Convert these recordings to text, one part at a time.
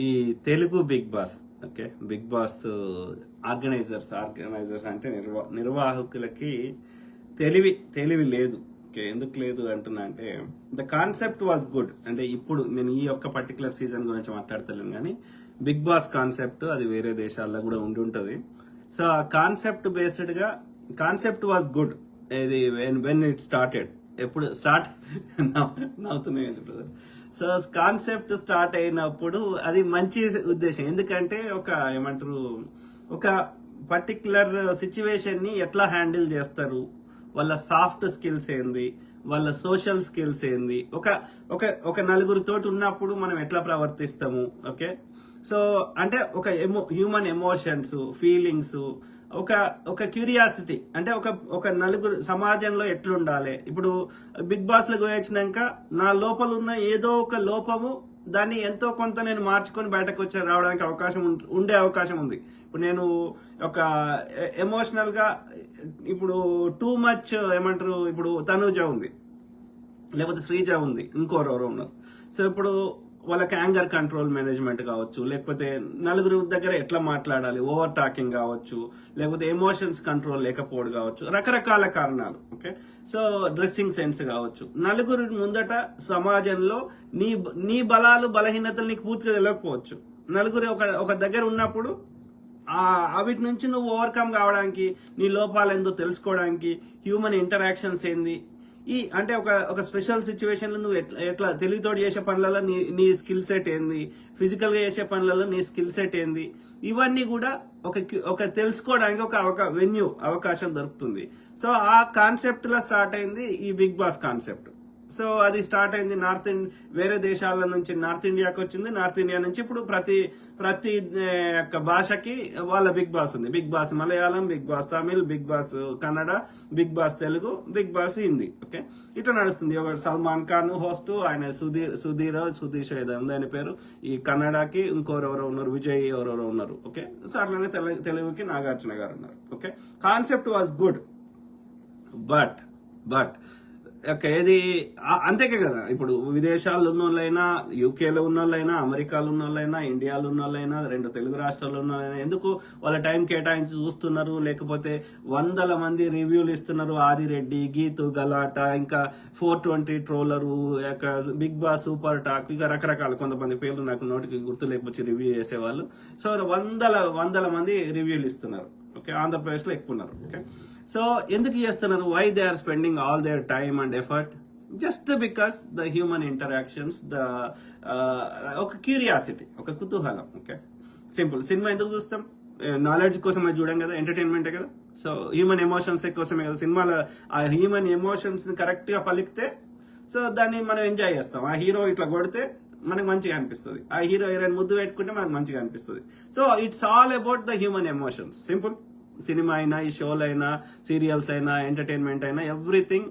ఈ Telugu Bigg Boss, okay, Bigg Boss organisers అంటే నిర్వాహకులకి తెలివి లేదు. ఓకే, ఎందుకు లేదు అంటున్నా అంటే ద కాన్సెప్ట్ వాజ్ గుడ్. అంటే ఇప్పుడు నేను ఈ యొక్క పర్టికులర్ సీజన్ గురించి మాట్లాడతలేను, కానీ బిగ్ బాస్ కాన్సెప్ట్ అది వేరే దేశాల్లో కూడా ఉండి ఉంటుంది. సో ఆ కాన్సెప్ట్ బేస్డ్గా కాన్సెప్ట్ వాజ్ గుడ్. ఇది వెన్ ఇట్ స్టార్టెడ్, ఎప్పుడు స్టార్ట్ నవ్వుతున్నాయి బ్రదర్. సో కాన్సెప్ట్ స్టార్ట్ అయినప్పుడు అది మంచి ఉద్దేశం. ఎందుకంటే ఒక పర్టికులర్ సిచ్యువేషన్ ని ఎట్లా హ్యాండిల్ చేస్తారు, వాళ్ళ సాఫ్ట్ స్కిల్స్ ఏంది, వాళ్ళ సోషల్ స్కిల్స్ ఏంది, ఒక నలుగురితో ఉన్నప్పుడు మనం ఎట్లా ప్రవర్తిస్తాము. ఓకే, సో అంటే ఒక హ్యూమన్ ఎమోషన్స్, ఫీలింగ్స్, ఒక క్యూరియాసిటీ, అంటే ఒక నలుగురు సమాజంలో ఎట్లుండాలి. ఇప్పుడు బిగ్ బాస్ లో వచ్చినాక నా లోపల ఉన్న ఏదో ఒక లోపము దాన్ని ఎంతో కొంత నేను మార్చుకొని బయటకు రావడానికి ఉండే అవకాశం ఉంది. ఇప్పుడు నేను ఒక ఎమోషనల్ గా ఇప్పుడు టూ మచ్ ఇప్పుడు తనూజ ఉంది, లేకపోతే శ్రీజ ఉంది, ఇంకోరెవరో ఉన్నారు. సో ఇప్పుడు వాళ్ళకి యాంగర్ కంట్రోల్ మేనేజ్మెంట్ కావచ్చు, లేకపోతే నలుగురు దగ్గర ఎట్లా మాట్లాడాలి, ఓవర్ టాకింగ్ కావచ్చు, లేకపోతే ఎమోషన్స్ కంట్రోల్ లేకపోవడం కావచ్చు, రకరకాల కారణాలు. ఓకే, సో డ్రెస్సింగ్ సెన్స్ కావచ్చు. నలుగురు ముందట సమాజంలో నీ బలాలు బలహీనతలు నీకు పూర్తిగా తెలియకపోవచ్చు. నలుగురు ఒక దగ్గర ఉన్నప్పుడు వీటి నుంచి నువ్వు ఓవర్కమ్ కావడానికి, నీ లోపాలు ఏందో తెలుసుకోవడానికి, హ్యూమన్ ఇంటరాక్షన్స్ ఏంది, అంటే ఒక స్పెషల్ సిచ్యువేషన్ లో నువ్వు ఎట్లా తెలివితోటి చేసే పనులలో నీ స్కిల్ సెట్ ఏంది, ఫిజికల్ గా చేసే పనులలో నీ స్కిల్ సెట్ ఏంది, ఇవన్నీ కూడా ఒక తెలుసుకోవడానికి ఒక వెన్యూ అవకాశం దొరుకుతుంది. సో ఆ కాన్సెప్ట్ లో స్టార్ట్ అయింది ఈ బిగ్ బాస్ కాన్సెప్ట్. సో అది స్టార్ట్ అయింది వేరే దేశాల నుంచి నార్త్ ఇండియాకి వచ్చింది. నార్త్ ఇండియా నుంచి ఇప్పుడు ప్రతి భాషకి వాళ్ళ బిగ్ బాస్ ఉంది. Bigg Boss Malayalam, Bigg Boss Tamil, Bigg Boss Kannada, Bigg Boss Telugu, Bigg Boss Hindi. Okay, ఇట్లా నడుస్తుంది. సల్మాన్ ఖాన్ హోస్ట్, ఆయన సుధీర్ ఏదో ఉంది ఆయన పేరు. ఈ కన్నడకి ఇంకోరెవరో ఉన్నారు, విజయ్ ఎవరెవరో ఉన్నారు. ఓకే, సో అట్లనే తెలుగుకి నాగార్జున గారు ఉన్నారు. Okay, concept was good, but ఏది అంతేకే కదా. ఇప్పుడు విదేశాల్లో ఉన్న వాళ్ళైనా, యూకేలో ఉన్న వాళ్ళైనా, అమెరికాలో ఉన్న వాళ్ళైనా, ఇండియాలో ఉన్న వాళ్ళైనా, 2 తెలుగు రాష్ట్రాల్లో ఉన్న వాళ్ళైనా ఎందుకు వాళ్ళ టైం కేటాయించి చూస్తున్నారు, లేకపోతే వందల మంది రివ్యూలు ఇస్తున్నారు. ఆదిరెడ్డి, గీతు, గలాట, ఇంకా 420 ట్రోలరు, బిగ్ బాస్ సూపర్ టాక్, ఇక రకరకాల కొంతమంది పేర్లు నాకు నోటికి గుర్తు లేకపోతే రివ్యూ చేసేవాళ్ళు. సో వందల మంది రివ్యూలు ఇస్తున్నారు. ఓకే, ఆంధ్రప్రదేశ్ లో ఎక్కువ ఉన్నారు. ఓకే, సో ఎందుకు చేస్తున్నారు? Why they are spending all their time and effort? Just because the human interactions, ఒక క్యూరియాసిటీ, ఒక కుతూహలం. Okay, simple. సినిమా ఎందుకు చూస్తాం? నాలెడ్జ్ కోసమే చూడం కదా, ఎంటర్టైన్మెంటే కదా. సో హ్యూమన్ ఎమోషన్స్ కోసమే కదా సినిమాలో. ఆ హ్యూమన్ ఎమోషన్స్ ని కరెక్ట్ గా పలికితే సో దాన్ని మనం ఎంజాయ్ చేస్తాం. ఆ హీరో ఇట్లా కొడితే మనకు మంచిగా అనిపిస్తుంది, ఆ హీరోయిన్ ముద్దు పెట్టుకుంటే మనకు మంచిగా అనిపిస్తుంది. So it's all about the human emotions. Simple. Cinema అయినా, ఈ షోలు అయినా, సీరియల్స్ అయినా, ఎంటర్టైన్మెంట్ అయినా, everything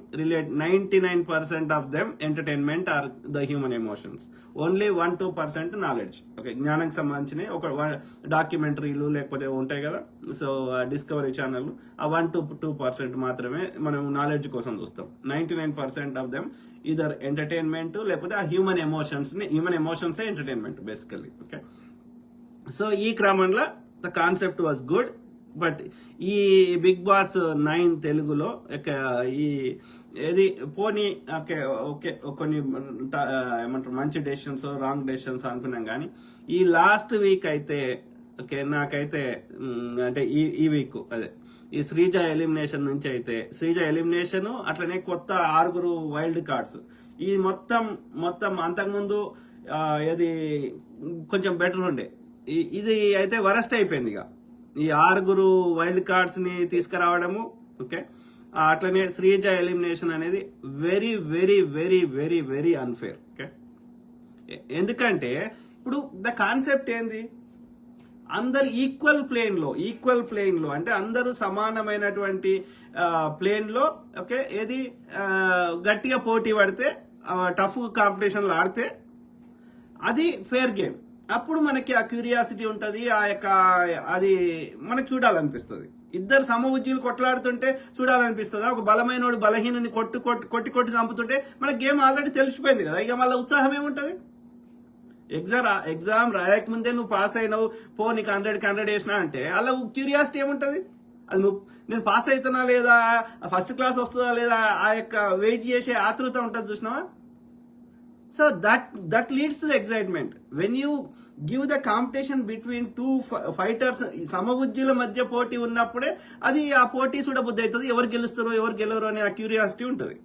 99% of them entertainment are the human emotions. Only 1-2% knowledge. Okay, జ్ఞానానికి సంబంధించిన ఒక డాక్యుమెంటరీలు లేకపోతే ఉంటాయి కదా, సో డిస్కవరీ ఛానల్, ఆ 1-2% మాత్రమే మనం నాలెడ్జ్ కోసం చూస్తాం. 99% ఆఫ్ దెమ్ ఈదర్ ఎంటర్టైన్మెంట్, లేకపోతే ఆ హ్యూమన్ ఎమోషన్సే ఎంటర్టైన్మెంట్ బేసికల్లీ. ఓకే, సో ఈ క్రమంలో the concept was good, but ఈ బిగ్ బాస్ 9 తెలుగులో పోనీ ఓకే కొన్ని ఏమంటారు మంచి డెసిషన్స్, రాంగ్ డెసిషన్స్ అనుకున్నాం, కానీ ఈ లాస్ట్ వీక్ అయితే ఓకే నాకైతే అంటే ఈ వీక్ అదే ఈ శ్రీజ ఎలిమినేషన్ నుంచి అయితే, శ్రీజ ఎలిమినేషన్ అట్లనే కొత్త 6 వైల్డ్ కార్డ్స్, ఈ మొత్తం అంతకుముందు ఇది కొంచెం బెటర్ ఉండే, ఇది అయితే వరస్ట్ అయిపోయింది. ఇక ఈ 6 వైల్డ్ కార్డ్స్ ని తీసుకురావడము. ఓకే, అట్లనే శ్రీజ ఎలిమినేషన్ అనేది very very very very very unfair. Okay, ఎందుకంటే ఇప్పుడు ద కాన్సెప్ట్ ఏంది, అందరు ఈక్వల్ ప్లేన్ లో అంటే అందరూ సమానమైనటువంటి ప్లేన్ లో, ఓకే, ఏది గట్టిగా పోటీ పడితే, టఫ్ కాంపిటీషన్లు ఆడితే అది ఫేర్ గేమ్. అప్పుడు మనకి ఆ క్యూరియాసిటీ ఉంటుంది, అది మనకు చూడాలనిపిస్తుంది. ఇద్దరు సమఉజ్జీలు కొట్లాడుతుంటే చూడాలనిపిస్తుందా? ఒక బలమైనోడు బలహీనుని కొట్టి చంపుతుంటే మన గేమ్ ఆల్రెడీ తెలిసిపోయింది కదా, ఇక మళ్ళీ ఉత్సాహం ఏముంటది? ఎగ్జామ్ రాయకముందే నువ్వు పాస్ అయినావు, పో నీకు 100 వేసినా అంటే అలా క్యూరియాసిటీ ఏముంటుంది? అది నేను పాస్ అవుతున్నా లేదా, ఫస్ట్ క్లాస్ వస్తుందా లేదా, ఆ యొక్క వెయిట్ చేసే ఆతృత ఉంటుంది చూసినావా? So that leads to the excitement. When you give the competition between two fighters, సమబుద్ధిల మధ్య పోటీ ఉన్నప్పుడే అది ఆ పోటీ చూడబుద్ధి అవుతుంది. ఎవరు గెలుస్తారో ఎవరు గెలవరో అనే ఆ క్యూరియాసిటీ ఉంటుంది.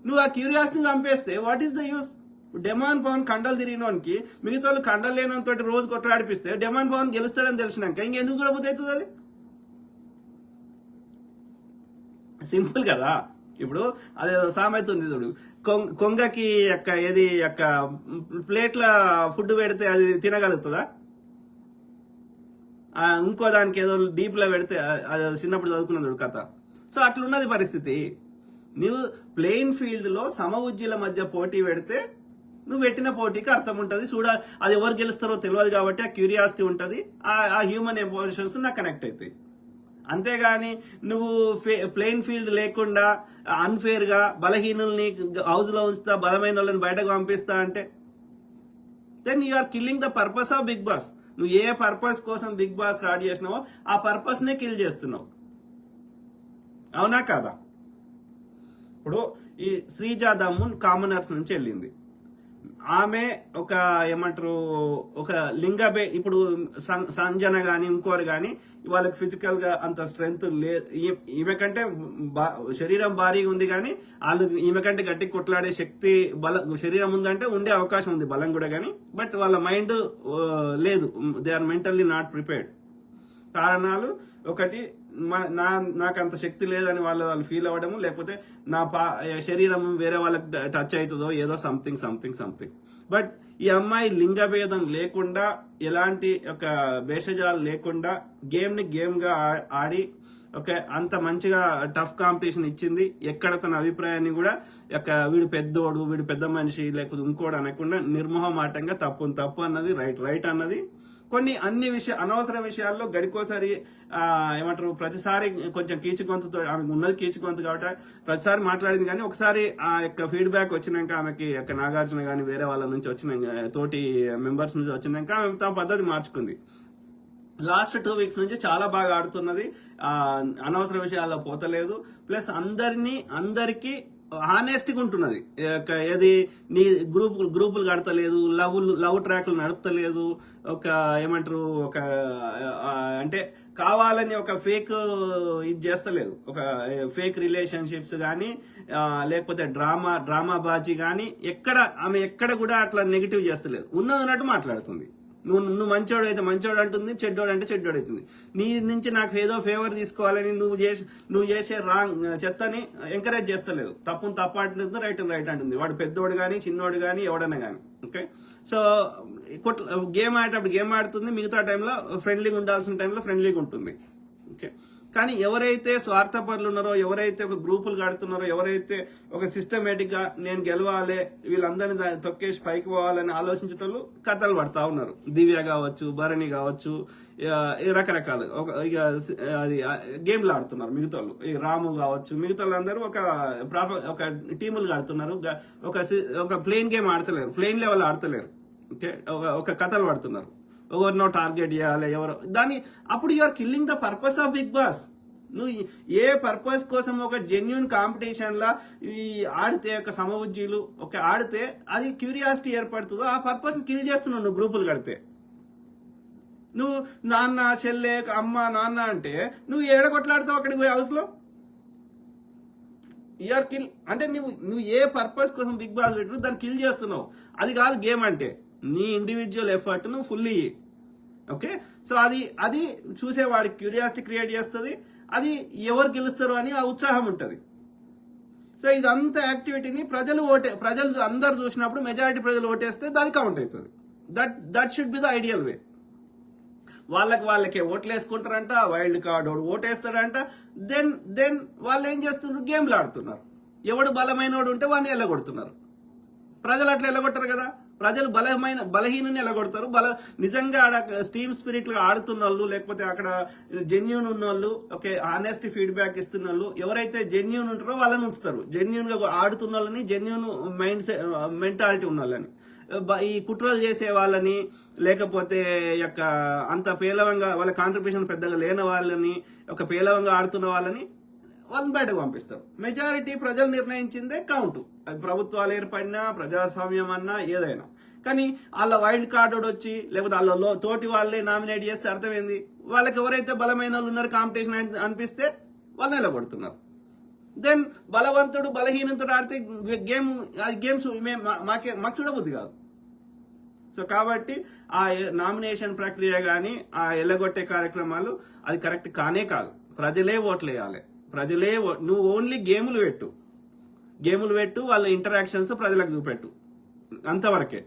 నువ్వు ఆ క్యూరియాసిటీ చంపేస్తే what is the use? Demon Pavan కండలు తిరిగినోనికి మిగతా వాళ్ళు కండలు లేనంతో రోజు కొట్లాడిపిస్తే డెమాన్ పవన్ గెలుస్తాడని తెలిసినాక ఇంకెందుకు చూడబుద్ధి అవుతుంది? అది సింపుల్ కదా. ఇప్పుడు అదే సామెత ఉంది చూడు, కొంగకి యొక్క ప్లేట్ల ఫుడ్ పెడితే అది తినగలుగుతుందా? ఇంకో దానికి ఏదో డీప్ లో పెడితే అది చిన్నప్పుడు చదువుకున్నది చూడు కథ. సో అట్లున్నది పరిస్థితి. నువ్వు ప్లెయిన్ ఫీల్డ్ లో సమఉజ్జీల మధ్య పోటీ పెడితే నువ్వు పెట్టిన పోటీకి అర్థం ఉంటుంది. అది ఎవరు గెలుస్తారో తెలియదు కాబట్టి ఆ క్యూరియాసిటీ ఉంటుంది, ఆ హ్యూమన్ ఎమోషన్స్ నాకు కనెక్ట్ అవుతాయి. అంతేగాని నువ్వు ప్లెయిన్ ఫీల్డ్ లేకుండా అన్ఫేర్ గా బలహీనుల్ని హౌస్ లో ఉంచుతా, బలమైన వాళ్ళని బయటకు పంపిస్తా అంటే then you are killing the purpose of Bigg Boss. నువ్వు ఏ పర్పస్ కోసం బిగ్ బాస్ స్టార్ట్ చేసినావో ఆ పర్పస్ నే కిల్ చేస్తున్నావు. అవునా కాదా? ఇప్పుడు ఈ శ్రీజా దమ్మున్ కామనర్స్ నుంచి వెళ్ళింది. ఆమె ఒక ఏమంటారు, ఒక లింగబే, ఇప్పుడు సంజన గాని ఇంకోరు గాని వాళ్ళకి ఫిజికల్ గా అంత స్ట్రెంగ్త్ లేదు. ఈమె కంటే శరీరం భారీగా ఉంది కానీ వాళ్ళు ఈమె కంటే గట్టి కొట్లాడే శక్తి శరీరం ఉందంటే ఉండే అవకాశం ఉంది, బలం కూడా. కానీ బట్ వాళ్ళ మైండ్ లేదు, they are mentally not prepared. కారణాలు ఒకటి, నాకు అంత శక్తి లేదని వాళ్ళు ఫీల్ అవ్వడము, లేకపోతే నా శరీరం వేరే వాళ్ళకి టచ్ అవుతుందో ఏదో సంథింగ్. బట్ ఈ అమ్మాయి లింగభేదం లేకుండా, ఎలాంటి ఒక భేషజాలు లేకుండా గేమ్ ని గేమ్ గా ఆడి అంత మంచిగా టఫ్ కాంపిటీషన్ ఇచ్చింది. ఎక్కడ తన అభిప్రాయాన్ని కూడా వీడు పెద్దోడు, వీడు పెద్ద మనిషి, లేకపోతే ఇంకోడు అనకుండా నిర్మోహమాటంగా తప్పు అన్నది రైట్ అన్నది. కొన్ని అనవసర విషయాల్లో గడికోసారి ఏమంటారు, ప్రతిసారి కొంచెం కీచుగొంతుతో, ఆమెకు ఉన్నది కీచుగొంతు కాబట్టి ప్రతిసారి మాట్లాడింది. కానీ ఒకసారి ఆ యొక్క ఫీడ్బ్యాక్ వచ్చినాక ఆమెకి నాగార్జున కానీ వేరే వాళ్ళ నుంచి వచ్చినాక, తోటి మెంబర్స్ నుంచి వచ్చినాక ఆమె తమ పద్ధతి మార్చుకుంది. లాస్ట్ 2 weeks నుంచి చాలా బాగా ఆడుతున్నది, అనవసర విషయాల్లో పోతలేదు. ప్లస్ అందరికీ హానెస్ట్గా ఉంటున్నది. ఏది నీ గ్రూపులు కడతలేదు, లవ్ ట్రాక్లు నడుపుతలేదు, ఏమంటారు అంటే కావాలని ఒక ఫేక్ ఇది చేస్తలేదు, ఒక ఫేక్ రిలేషన్షిప్స్ కానీ లేకపోతే డ్రామా బాజీ కానీ ఆమె ఎక్కడ కూడా అట్లా నెగిటివ్ చేస్తలేదు, ఉన్నది అన్నట్టు మాట్లాడుతుంది. నువ్వు మంచోడు అయితే మంచోడు అంటుంది, చెడ్డోడు అంటే చెడ్డోడు అవుతుంది. నీ నుంచి నాకు ఏదో ఫేవర్ తీసుకోవాలని నువ్వు చేసే రాంగ్ చెత్తని ఎంకరేజ్ చేస్తలేదు. తప్పును తప్పు అంటుంది, రైట్ అంటుంది. వాడు పెద్దోడు కానీ చిన్నోడు కానీ ఎవడన్నా కానీ. ఓకే, సో గేమ్ ఆడేటప్పుడు గేమ్ ఆడుతుంది, మిగతా టైంలో ఫ్రెండ్లీగా ఉండాల్సిన టైంలో ఫ్రెండ్లీగా ఉంటుంది. ఓకే, కానీ ఎవరైతే స్వార్థపరులు ఉన్నారో, ఎవరైతే ఒక గ్రూపులు కడుతున్నారో, ఎవరైతే ఒక సిస్టమేటిక్ గా నేను గెలవాలి, వీళ్ళందరినీ తొక్కేసి పైకి పోవాలని ఆలోచించేటోళ్ళు కథలు పడతా ఉన్నారు. దివ్య కావచ్చు, భరణి కావచ్చు, రకరకాలు అది గేమ్లు ఆడుతున్నారు. మిగతా వాళ్ళు రాము కావచ్చు, మిగతా వాళ్ళందరూ ఒక టీములు కడుతున్నారు. ఒక ప్లేన్ గేమ్ ఆడతలేరు, ప్లేన్ లెవెల్ ఆడతలేరు. ఓకే, ఒక కథలు పడుతున్నారు. ఎవరినో టార్గెట్ చేయాలి, దాన్ని అప్పుడు you are killing the purpose of Bigg Boss. నువ్వు ఏ పర్పస్ కోసం ఒక జెన్యున్ కాంపిటీషన్ లా ఆడితే, ఒక సమఉజ్జీలు ఆడితే అది క్యూరియాసిటీ ఏర్పడుతుందో ఆ పర్పస్ ని కిల్ చేస్తున్నావు నువ్వు గ్రూపులు కడితే. నువ్వు నాన్న చెల్లె అమ్మ నాన్న అంటే నువ్వు కొట్లాడుతావు అక్కడికి పోయి హౌస్ లో. యూఆర్ కిల్ అంటే నువ్వు ఏ పర్పస్ కోసం బిగ్ బాస్ పెట్టు దాన్ని కిల్ చేస్తున్నావు. అది కాదు గేమ్ అంటే. నీ ఇండివిజువల్ ఎఫర్ట్ నువ్వు ఫుల్లీ. ఓకే, సో అది చూసేవాడికి క్యూరియాసిటీ క్రియేట్ చేస్తుంది. అది ఎవరు గెలుస్తారు అని ఆ ఉత్సాహం ఉంటుంది. సో ఇదంతా యాక్టివిటీని ప్రజలు అందరు చూసినప్పుడు మెజారిటీ ప్రజలు ఓటేస్తే దాని కౌంట్ అవుతుంది. That should be the ideal way. వాళ్ళకే ఓట్లు వేసుకుంటారంట, వైల్డ్ కార్డ్ ఓటేస్తాడంట. దెన్ వాళ్ళు ఏం చేస్తున్నారు, గేమ్లు ఆడుతున్నారు. ఎవడు బలమైనోడు ఉంటే వాడిని ఎల్లగొడుతున్నారు. ప్రజలు అట్లా ఎల్లగొట్టరు కదా. ప్రజలు బలహీనని ఎల్లగొడతారు. నిజంగా ఆడ స్టీమ్ స్పిరిట్ గా ఆడుతున్న వాళ్ళు, లేకపోతే అక్కడ జెన్యూన్ ఉన్న వాళ్ళు, ఓకే ఆనెస్ట్ ఫీడ్బ్యాక్ ఇస్తున్న వాళ్ళు, ఎవరైతే జెన్యూన్ ఉంటారో వాళ్ళని ఉంచుతారు. జెన్యూన్ గా ఆడుతున్న వాళ్ళని, జెన్యూన్ మెంటాలిటీ ఉన్న వాళ్ళని. ఈ కుట్రలు చేసే వాళ్ళని, లేకపోతే యొక్క అంత పేలవంగా వాళ్ళ కాంట్రిబ్యూషన్ పెద్దగా లేని వాళ్ళని, ఒక పేలవంగా ఆడుతున్న వాళ్ళని బయటకు పంపిస్తారు. మెజారిటీ ప్రజలు నిర్ణయించిందే కౌంటు. అది ప్రభుత్వాలు ఏర్పడినా, ప్రజాస్వామ్యం అన్నా, ఏదైనా. కానీ వాళ్ళ వైల్డ్ కార్డు వచ్చి, లేకపోతే వాళ్ళ తోటి వాళ్ళే నామినేట్ చేస్తే అర్థమైంది, వాళ్ళకి ఎవరైతే బలమైన వాళ్ళు ఉన్నారు కాంపిటీషన్ అనిపిస్తే వాళ్ళని నిలబడుతున్నారు. దెన్ బలవంతుడు బలహీనంతుడు ఆడితే గేమ్స్ మాకు చూడబుద్ది కాదు. సో కాబట్టి ఆ నామినేషన్ ప్రక్రియ కానీ ఆ ఎల్లగొట్టే కార్యక్రమాలు అది కరెక్ట్ కానే కాదు. ప్రజలే ఓట్లు వేయాలి. నువ్వు ఓన్లీ గేములు పెట్టు, వాళ్ళ ఇంటరాక్షన్స్ ప్రజలకు చూపెట్టు, అంతవరకే.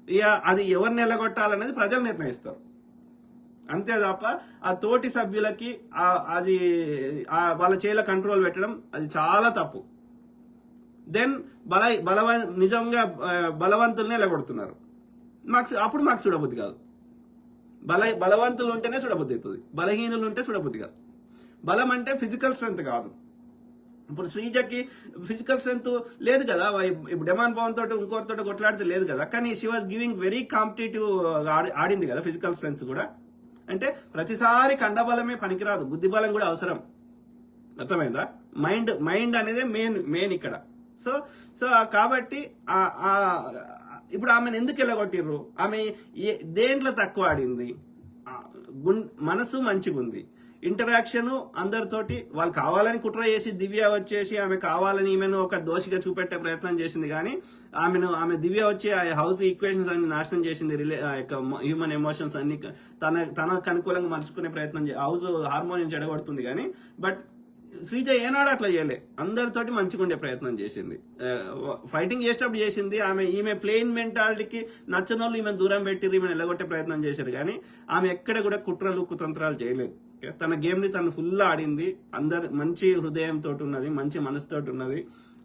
ఇక అది ఎవరిని ఎల్లగొట్టాలనేది ప్రజలు నిర్ణయిస్తారు. అంతే తప్ప ఆ తోటి సభ్యులకి అది వాళ్ళ చేల కంట్రోల్ పెట్టడం అది చాలా తప్పు. దెన్ నిజంగా బలవంతుల్ని ఎల్లగొడుతున్నారు. అప్పుడు మాకు చూడబుద్ధి కాదు. బలవంతులు ఉంటేనే చూడబుద్ధి అవుతుంది, బలహీనులు ఉంటే చూడబుద్ధి కాదు. బలం అంటే ఫిజికల్ స్ట్రెంత్ కాదు. ఇప్పుడు శ్రీజకి ఫిజికల్ స్ట్రెంత్ లేదు కదా, ఇప్పుడు డెమాన్ పవన్ తోటి ఇంకోరితో కొట్లాడితే లేదు కదా, కానీ she was giving very competitive ఆడింది కదా ఫిజికల్ స్ట్రెంత్ కూడా. అంటే ప్రతిసారి కండబలమే పనికిరాదు, బుద్ధి బలం కూడా అవసరం. అర్థమైందా? మైండ్ అనేది మెయిన్ ఇక్కడ. సో కాబట్టి ఇప్పుడు ఆమెను ఎందుకు వెళ్ళగొట్టిర్రు? ఆమె దేంట్లో తక్కువ ఆడింది? మనసు మంచిగా ఉంది, ఇంటరాక్షన్ అందరితోటి. వాళ్ళు కావాలని కుట్ర చేసి దివ్య వచ్చేసి ఆమె కావాలని ఈమెను ఒక దోషిగా చూపెట్టే ప్రయత్నం చేసింది. కానీ ఆమె దివ్య వచ్చి ఆ హౌస్ ఈక్వేషన్స్ అన్ని నాశనం చేసింది, హ్యూమన్ ఎమోషన్స్ అన్ని తనకు అనుకూలంగా మలుచుకునే ప్రయత్నం హౌస్ హార్మోనియం చెడగొడుతుంది. కానీ బట్ శ్రీజ ఏనాడు అట్లా చేయలే, అందరితోటి మంచిగా ఉండే ప్రయత్నం చేసింది. ఫైటింగ్ చేసేటప్పుడు చేసింది. ఈమె ప్లెయిన్ మెంటాలిటీకి నచ్చని వాళ్ళు ఈమె దూరం పెట్టి ఈమెను ఎల్లగొట్టే ప్రయత్నం చేశారు. కానీ ఆమె ఎక్కడ కూడా కుట్రలు కుతంత్రాలు చేయలేదు. తన గేమ్ ని తను ఫుల్ ఆడింది. అందరు మంచి హృదయంతో ఉన్నది, మంచి మనసుతో ఉన్నది,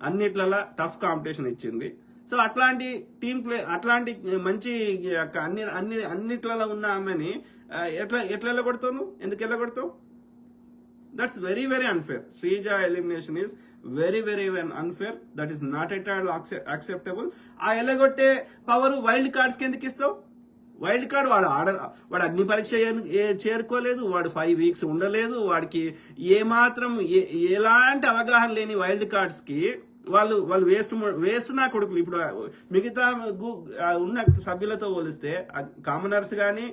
అన్నిట్లలో టఫ్ కాంపిటీషన్ ఇచ్చింది. సో అట్లాంటి టీమ్ ప్లే, అట్లాంటి మంచి అన్నిట్లలో ఉన్న ఆమెని ఎట్లా వెళ్ళగొడతావు? ఎందుకు వెళ్ళగొడతావు? That's very, very unfair. Srija elimination is very, very unfair. That is not at all acceptable. ఆ ఎల్లగొట్టే పవర్ వైల్డ్ కార్డ్స్ కి ఎందుకు ఇస్తావు? వైల్డ్ కార్డ్ వాడు అగ్ని పరీక్ష చేరుకోలేదు, వాడు 5 weeks ఉండలేదు, వాడికి ఏమాత్రం ఎలాంటి అవగాహన లేని వైల్డ్ కార్డ్స్ కి వాళ్ళు వేస్ట్ నా కొడుకులు. ఇప్పుడు మిగతా ఉన్న సభ్యులతో పోలిస్తే, కామనర్స్ కానీ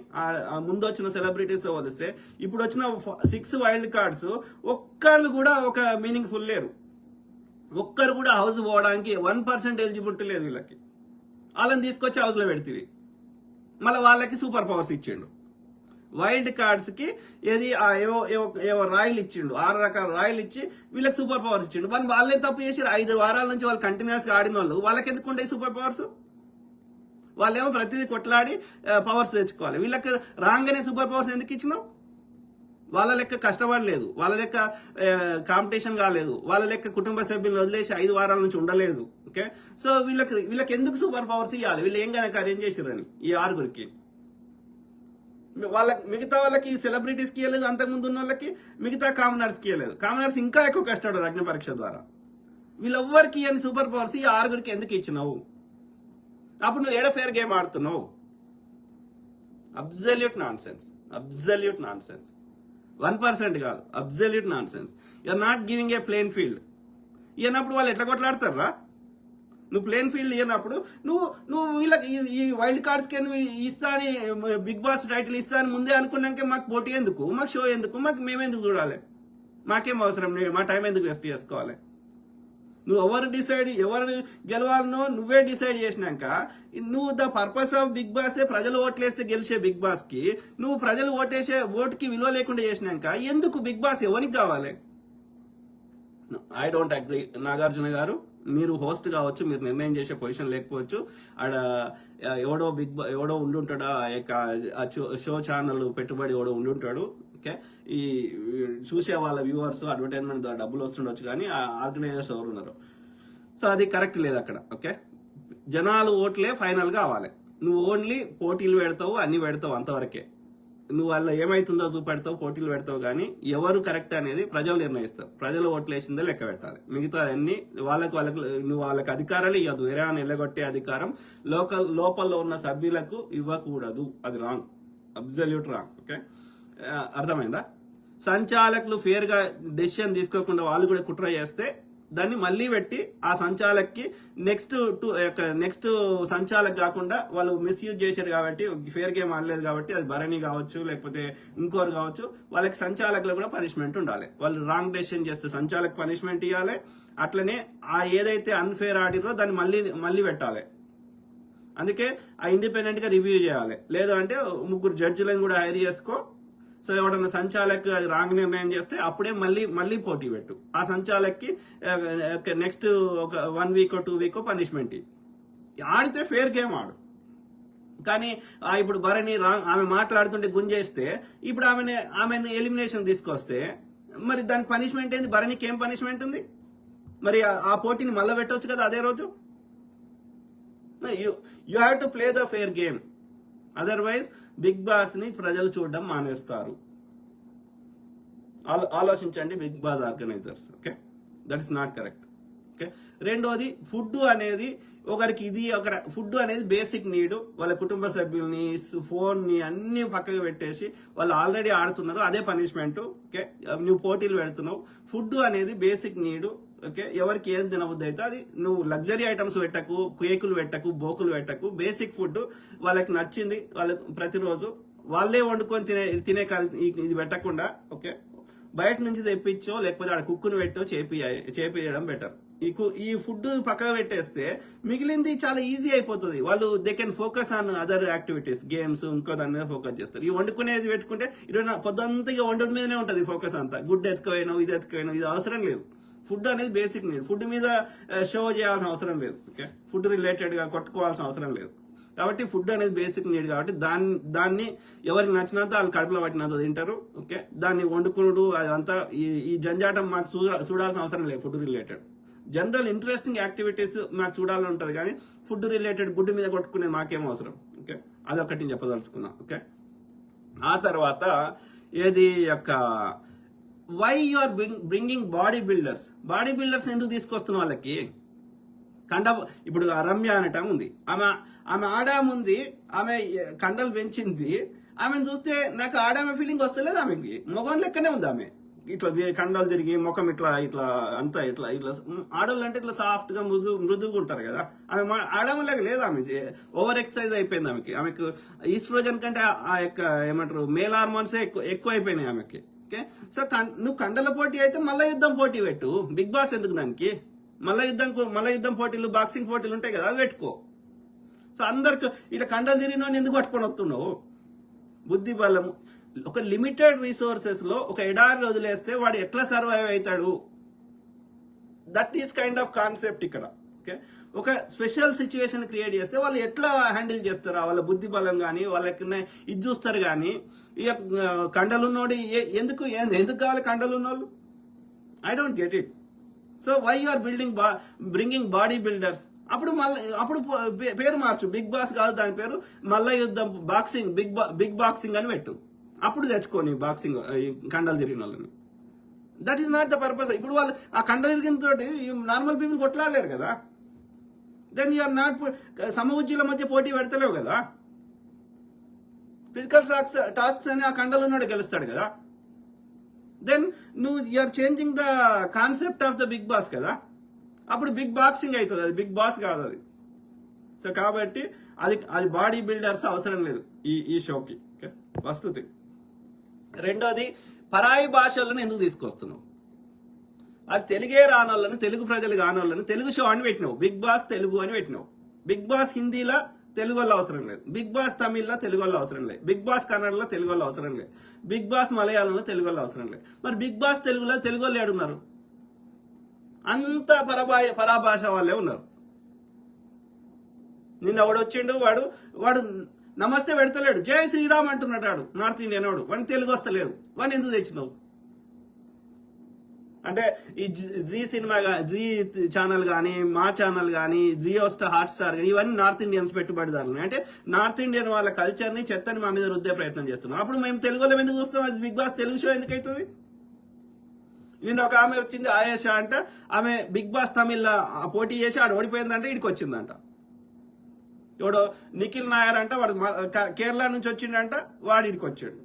ముందు వచ్చిన సెలబ్రిటీస్ తో పోలిస్తే ఇప్పుడు వచ్చిన 6 వైల్డ్ కార్డ్స్ ఒక్కళ్ళు కూడా ఒక మీనింగ్ఫుల్ లేరు. ఒక్కరు కూడా హౌస్ పోవడానికి 1% ఎలిజిబిలిటీ లేదు వీళ్ళకి. వాళ్ళని తీసుకొచ్చి హౌస్ లో పెడితే మళ్ళీ వాళ్ళకి సూపర్ పవర్స్ ఇచ్చిండు. వైల్డ్ కార్డ్స్ కి ఏది ఏవో రాయలు ఇచ్చిండు, 6 రకాల రాయలు ఇచ్చి వీళ్ళకి సూపర్ పవర్స్ ఇచ్చిండు. వాళ్ళే తప్పు చేసారు. 5 వారాల నుంచి వాళ్ళు కంటిన్యూస్ గా ఆడిన వాళ్ళు, వాళ్ళకి ఎందుకు ఉండే సూపర్ పవర్స్? వాళ్ళేమో ప్రతిదీ కొట్లాడి పవర్స్ తెచ్చుకోవాలి. వీళ్ళకి రాగానే సూపర్ పవర్స్ ఎందుకు ఇచ్చినావు? వాళ్ళ లెక్క కష్టపడలేదు, వాళ్ళ లెక్క కాంపిటీషన్ కాలేదు, వాళ్ళ లెక్క కుటుంబ సభ్యులను వదిలేసి 5 వారాల నుంచి ఉండలేదు. ఓకే, సో వీళ్ళకి ఎందుకు సూపర్ పవర్స్ ఇవ్వాలి? వీళ్ళు ఏం కనుక అరేంజ్ చేసిరని ఈ 6గురికి. మిగతా వాళ్ళకి సెలబ్రిటీస్ కి ఇవ్వలేదు, అంతకుముందు ఉన్న వాళ్ళకి, మిగతా కామనర్స్ కి ఇవ్వలేదు. కామనర్స్ ఇంకా ఎక్కువ కష్టపడ్డారు అగ్ని పరీక్ష ద్వారా. వీళ్ళెవ్వరికి ఇవ్వని సూపర్ పవర్స్ ఈ 6గురికి ఎందుకు ఇచ్చినావు? అప్పుడు నువ్వు ఏడ ఫేర్ గేమ్ ఆడుతున్నావు? అబ్సల్యూట్ నాన్ సెన్స్, 1% కాదు, absolute nonsense. You're not giving a plain field. ఇవ్వనప్పుడు వాళ్ళు ఎట్లా కొట్లాడతారా? నువ్వు ప్లేన్ ఫీల్డ్ ఇవ్వనప్పుడు నువ్వు వీళ్ళకి ఈ వైల్డ్ కార్డ్స్ కి నువ్వు ఇస్తా అని, బిగ్ బాస్ టైటిల్ ఇస్తా అని ముందే అనుకున్నాకే మాకు పోటీ ఎందుకు, మాకు షో ఎందుకు, మేమెందుకు చూడాలి? మాకేం అవసరం? మా టైం ఎందుకు వేస్ట్ చేసుకోవాలి? నువ్వు ఎవరు గెలవాలనో నువ్వే డిసైడ్ చేసినాక, నువ్వు the purpose of Bigg Boss ప్రజలు ఓట్లేస్తే గెలిచే బిగ్ బాస్ కి నువ్వు ప్రజలు ఓటుకి విలువ లేకుండా చేసినాక ఎందుకు బిగ్ బాస్ ఎవరికి కావాలి? I don't agree. నాగార్జున గారు, మీరు హోస్ట్ కావచ్చు, మీరు నిర్ణయం చేసే పొజిషన్ లేకపోవచ్చు. ఆడ ఎవడో ఉండుంటాడు, ఆ షో ఛానల్ పెట్టుబడి ఎవడో ఉండుంటాడు. ఓకే, ఈ చూసే వాళ్ళ వ్యూవర్స్ అడ్వర్టైజ్మెంట్ ద్వారా డబ్బులు వస్తుండొచ్చు, కానీ ఆ ఆర్గనైజర్స్ ఎవరు ఉన్నారు? సో అది కరెక్ట్ లేదు అక్కడ. ఓకే, జనాలు ఓట్లే ఫైనల్ గా అవ్వాలి. నువ్వు ఓన్లీ పోటీలు పెడతావు, అన్ని పెడతావు, అంతవరకే. నువ్వు వాళ్ళ ఏమైతుందో చూపెడతావు, పోటీలు పెడతావు, కానీ ఎవరు కరెక్ట్ అనేది ప్రజలు నిర్ణయిస్తారు. ప్రజలు ఓట్లు వేసిందే లెక్క పెట్టాలి. మిగతా అన్ని వాళ్ళకు నువ్వు వాళ్ళకి అధికారాలు ఇవ్వదు. వేరే అని ఎల్లగొట్టే అధికారం లోపల ఉన్న సభ్యులకు ఇవ్వకూడదు. అది రాంగ్, అబ్జల్యూట్ రాంగ్. ఓకే, అర్థమైందా? సంచాలకులు ఫేర్ గా డెసిషన్ తీసుకోకుండా వాళ్ళు కూడా కుట్ర చేస్తే దాన్ని మళ్ళీ పెట్టి ఆ సంచాలక్కి నెక్స్ట్ సంచాలక్ కాకుండా వాళ్ళు మిస్యూజ్ చేశారు కాబట్టి, ఫేర్ గేమ్ ఆడలేదు కాబట్టి, అది భరణి కావచ్చు లేకపోతే ఇంకోరు కావచ్చు, వాళ్ళకి సంచాలకులు కూడా పనిష్మెంట్ ఉండాలి. వాళ్ళు రాంగ్ డెసిషన్ చేస్తే సంచాలక్ పనిష్మెంట్ ఇవ్వాలి. అట్లనే ఆ ఏదైతే అన్ఫేర్ ఆడిరో దాన్ని మళ్ళీ పెట్టాలి. అందుకే ఆ ఇండిపెండెంట్ గా రివ్యూ చేయాలి. లేదు అంటే 3 జడ్జిలను కూడా హైర్ చేసుకో. సో ఎవడన్నా సంచాలక్ అది రాంగ్ నిర్ణయం చేస్తే అప్పుడే మళ్ళీ పోటీ పెట్టు. ఆ సంచాలక్కి నెక్స్ట్ ఒక 1 వీక్ 2 వీక్ పనిష్మెంట్ ఆడితే ఫేర్ గేమ్ ఆడు. కానీ ఇప్పుడు భరణి ఆమె మాట్లాడుతుంటే గుంజేస్తే ఇప్పుడు ఆమెను ఎలిమినేషన్ తీసుకొస్తే మరి దానికి పనిష్మెంట్ ఏంది? భరణికి ఏం పనిష్మెంట్ ఉంది? మరి ఆ పోటీని మళ్ళీ పెట్టవచ్చు కదా అదే రోజు. You have to play the fair game. Otherwise Bigg Boss ని ప్రజలు చూడడం మానేస్తారు. ఆలోచించండి Bigg Boss organisers. Okay, that is not correct. Okay, రెండోది ఫుడ్ అనేది ఫుడ్ అనేది బేసిక్ నీడ్. వాళ్ళ కుటుంబ సభ్యుల్ని, ఫోన్ ని అన్ని పక్కకు పెట్టేసి వాళ్ళు ఆల్రెడీ ఆడుతున్నారు, అదే పనిష్మెంట్. ఓకే, నువ్వు పోటీలు పెడుతున్నావు. ఫుడ్ అనేది బేసిక్ నీడ్. ఓకే, ఎవరికి ఏం తినబుద్ది అయితే అది. నువ్వు లగ్జరీ ఐటమ్స్ పెట్టకు, కేకులు పెట్టకు, బోకులు పెట్టకు. బేసిక్ ఫుడ్ వాళ్ళకి నచ్చింది వాళ్ళకి ప్రతిరోజు వాళ్ళే వండుకొని తినే ఇది పెట్టకుండా, ఓకే, బయట నుంచి తెప్పించో లేకపోతే ఆడ కుక్కును పెట్టో చేపియడం బెటర్. ఈ ఫుడ్ పక్కకు పెట్టేస్తే మిగిలింది చాలా ఈజీ అయిపోతుంది. వాళ్ళు they can focus on other activities, games, ఇంకో దాని మీద ఫోకస్ చేస్తారు. ఈ వండుకునేది పెట్టుకుంటే పొద్దంతా వండుకు మీదనే ఉంటుంది ఫోకస్ అంతా. గుడ్ ఎత్తుకోయినావు, ఇది ఎత్తుకోయినావు, ఇది అవసరం లేదు. ఫుడ్ అనేది బేసిక్ నీడ్. ఫుడ్ మీద షో చేయాల్సిన అవసరం లేదు. ఓకే, ఫుడ్ రిలేటెడ్ గా కొట్టుకోవాల్సిన అవసరం లేదు. కాబట్టి ఫుడ్ అనేది బేసిక్ నీడ్ కాబట్టి దాన్ని ఎవరికి నచ్చినంత వాళ్ళు కడుపులో పట్టినంత తింటారు. ఓకే, దాన్ని వండుకునుడు అదంతా ఈ జంజాటం మాకు చూడాల్సిన అవసరం లేదు. Food related general interesting activities మాకు చూడాలని ఉంటుంది, కానీ ఫుడ్ రిలేటెడ్ గుడ్డు మీద కొట్టుకునేది మాకేం అవసరం. ఓకే, అదొకటి నేను చెప్పదలుచుకున్నా. ఓకే, ఆ తర్వాత ఏది యొక్క why you are bringing body builders ఎందుకు తీసుకొస్తున్న వాళ్ళకి ఇప్పుడు రమ్య అనటం ఉంది. ఆమె ఆడాముంది, ఆమె కండలు పెంచింది. ఆమెను చూస్తే నాకు ఆడామే ఫీలింగ్ వస్తలేదు. ఆమెకి మొగం లెక్కనే ఉంది. ఆమె ఇట్లా కండలు తిరిగి ముఖం ఇట్లా అంతా ఇట్లా ఆడోళ్ళు అంటే ఇట్లా సాఫ్ట్ గా మృదువుగా ఉంటారు కదా. ఆమె ఆడమలాగా లేదు. ఆమె ఓవర్ ఎక్సర్సైజ్ అయిపోయింది. ఆమెకు ఈస్ట్రోజన్ కంటే ఆ యొక్క ఏమంటారు మేల్ హార్మోన్స్ ఎక్కువ అయిపోయినాయి ఆమెకి. ఓకే, సో నువ్వు కండల పోటీ అయితే మల్ల యుద్ధం పోటీ పెట్టు. బిగ్ బాస్ ఎందుకు దానికి? మల్ల యుద్ధం పోటీలు, బాక్సింగ్ పోటీలు ఉంటాయి కదా, అవి పెట్టుకో. సో అందరికి ఇట్లా కండలు తిరిగిన ఎందుకు పట్టుకొని వస్తున్నావు? బుద్ధి బలము. ఒక లిమిటెడ్ రిసోర్సెస్ లో ఒక ఎడారి వదిలేస్తే వాడు ఎట్లా సర్వైవ్ అవుతాడు? That is kind of concept ఇక్కడ. ఓకే, ఒక స్పెషల్ సిచ్యువేషన్ క్రియేట్ చేస్తే వాళ్ళు ఎట్లా హ్యాండిల్ చేస్తారా? వాళ్ళ బుద్ధి బలం కానీ వాళ్ళకి ఇది చూస్తారు. కానీ ఇక కండలున్నోడు ఎందుకు కావాలి కండలున్నోళ్ళు? I don't get it. So why you are bringing body builders? అప్పుడు పేరు మార్చు. బిగ్ బాస్ కాదు దాని పేరు, మల్ల యుద్ధం బాక్సింగ్, బిగ్ బాక్సింగ్ అని పెట్టు. అప్పుడు తెచ్చుకోని బాక్సింగ్ కండలు తిరిగిన వాళ్ళని. That is not the purpose. ఇప్పుడు వాళ్ళు ఆ కండలు తిరిగిన తోటి నార్మల్ పీపుల్ కొట్లాడలేరు కదా. దెన్ యూఆర్ నాట్ సమవుజ్జీల మధ్య పోటీ పెడతలేవు కదా. ఫిజికల్ టాస్క్స్ అని ఆ కండలు ఉన్నాడు గెలుస్తాడు కదా. దెన్ నువ్వు you are changing the concept of the Bigg Boss కదా. అప్పుడు బిగ్ బాక్సింగ్ అవుతుంది, అది బిగ్ బాస్ కాదు అది. సో కాబట్టి అది బాడీ బిల్డర్స్ అవసరం లేదు ఈ షోకి. ఓకే, వస్తుంది. రెండోది పరాయి భాషలను ఎందుకు తీసుకొస్తున్నావు? అది తెలుగే రానోళ్ళని, తెలుగు ప్రజలు కానోళ్ళని తెలుగు షో అని పెట్టినావు. బిగ్ బాస్ తెలుగు అని పెట్టినావు. బిగ్ బాస్ హిందీలో తెలుగు వాళ్ళు అవసరం లేదు. బిగ్ బాస్ తమిళ్లో తెలుగు వాళ్ళు అవసరం లేదు. బిగ్ బాస్ కన్నడలో తెలుగు వాళ్ళు అవసరం లేదు. బిగ్ బాస్ మలయాళంలో తెలుగు వాళ్ళు అవసరం లేదు. మరి బిగ్ బాస్ తెలుగులో తెలుగు వాళ్ళు ఏడున్నారు? అంత పరాభాష వాళ్ళే ఉన్నారు. నిన్న వాడు వచ్చిండు, వాడు నమస్తే పెడతలేడు, జై శ్రీరామ్ అంటున్నాడు. నార్త్ ఇండియన్ వాడు, వాడిని తెలుగు వస్తలేదు. వాడిని ఎందుకు తెచ్చినావు? అంటే ఈ జీ సినిమా జీ ఛానల్ కానీ మా ఛానల్ కానీ జియో స్టార్ హాట్ స్టార్ కానీ ఇవన్నీ నార్త్ ఇండియన్స్ పెట్టుబడిదారులు. అంటే నార్త్ ఇండియన్ వాళ్ళ కల్చర్ని చెత్తని మా మీద రుద్దే ప్రయత్నం చేస్తున్నాం. అప్పుడు మేము తెలుగు వాళ్ళం ఎందుకు చూస్తాం? అది బిగ్ బాస్ తెలుగు షో ఎందుకు అవుతుంది? నిన్న ఒక ఆమె వచ్చింది ఆయేషా అంట, ఆమె బిగ్ బాస్ తమిళ పోటీ చేసి ఆడ ఓడిపోయిందంటే ఇడికి వచ్చిందంట. ఎవడో నిఖిల్ నాయర్ అంట, వాడు కేరళ నుంచి వచ్చిండంట, వాడు ఇడికి వచ్చాడు,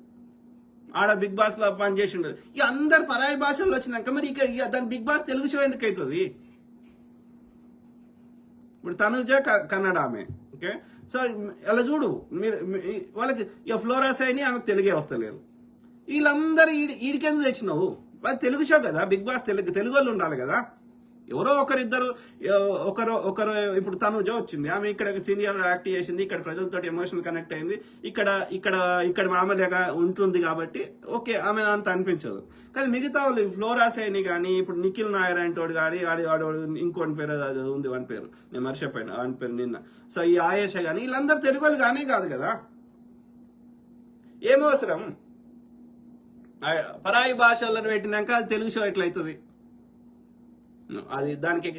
ఆడ బిగ్ బాస్ లో పనిచేసిండు. ఇక అందరు పరాయి భాషల్లో వచ్చినాక మరి ఇక దాని బిగ్ బాస్ తెలుగు షో ఎందుకు అవుతుంది? ఇప్పుడు తనుజ కన్నడ ఆమె, ఓకే. సో అలా చూడు మీరు, వాళ్ళకి ఇక ఫ్లోరాస్ అయినా ఆమెకు తెలుగే వస్తలేదు. వీళ్ళందరూ ఈడికెందుకు తెచ్చినావు? అది తెలుగు షో కదా, బిగ్ బాస్ తెలుగు వాళ్ళు ఉండాలి కదా. ఎవరో ఒకరిద్దరు ఒకరు ఇప్పుడు తనుజ వచ్చింది, ఆమె ఇక్కడ సీనియర్ యాక్ట్ చేసింది, ఇక్కడ ప్రజలతో ఎమోషనల్ కనెక్ట్ అయింది, ఇక్కడ ఇక్కడ ఇక్కడ మామూలుగా ఉంటుంది కాబట్టి ఓకే, ఆమె అంత అనిపించదు. కానీ మిగతా వాళ్ళు ఫ్లోరాస్ అయినా కానీ, ఇప్పుడు నిఖిల్ నాయర్ అంటోడు కానీ, ఆడు ఇంకోటి పేరు అది ఉంది, వాని పేరు నేను మర్చిపోయాను, వాని పేరు నిన్న. సో ఈ ఆయేష కానీ వీళ్ళందరూ తెలుగు వాళ్ళు కానీ కాదు కదా. ఏమవసరం? పరాయి భాషలను పెట్టినాక అది తెలుగు షో ఎట్లయితుంది? అది దానికి